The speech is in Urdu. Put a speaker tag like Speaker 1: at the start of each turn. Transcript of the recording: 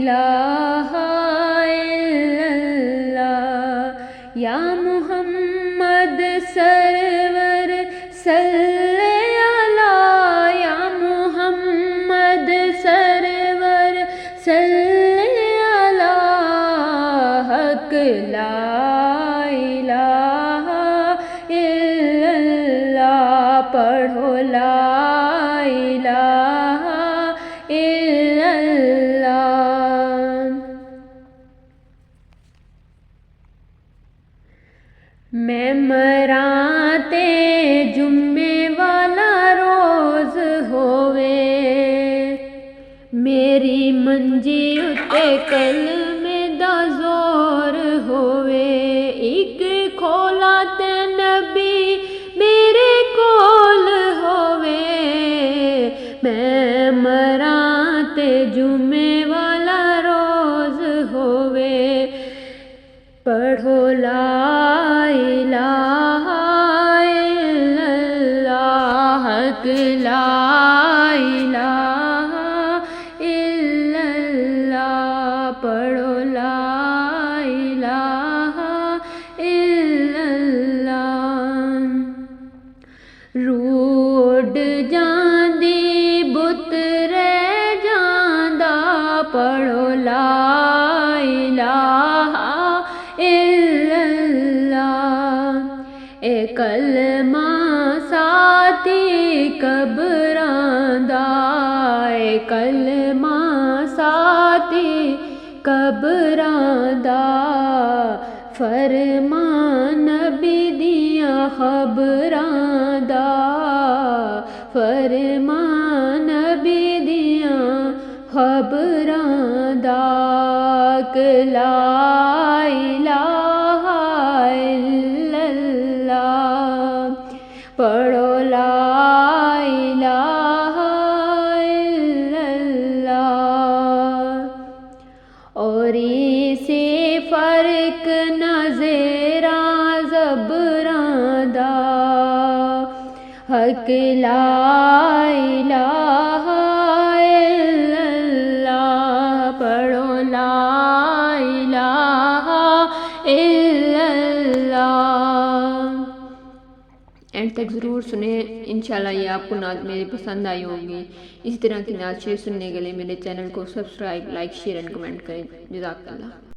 Speaker 1: الہ الا اللہ یا محمد سرور صلی علی یا محمد سرور صلی علی حق لا الہ الا اللہ پڑھو لا الہ الا اللہ۔ میں مراں تے جمعے والا روز ہووے، میری منجی اتے کلمے دا زور ہووے، ایک کھولا تے نبی میرے کول ہووے، میں مراں تے جمعے والا روز ہووے، پڑھو لا الہ الا اللہ حق لا الہ الا اللہ پڑھو لا الہ الا اللہ۔ روڈ جاندی بت رہ جاندا پڑھو لا الہ الا اللہ، اے کلمہ ساتھی قبراں دا، اے کلمہ ساتھی قبراں دا، فرمان نبی دیاں خبراں دا، فرمان نبی دیاں خبراں دا، کہ لا الہ الا اللہ پڑھو لا الہ الا اللہ۔ اور اسے فرق نظراں زبراں دا، حق لا الہ الا اللہ پڑھو لا الہ الا اللہ۔ اینڈ تک ضرور سنیں، انشاءاللہ یہ آپ کو نعت میری پسند آئی ہوگی۔ اسی طرح کی نعت شریف سننے کے لیے میرے چینل کو subscribe, like, share and comment کریں۔ جزاک اللہ۔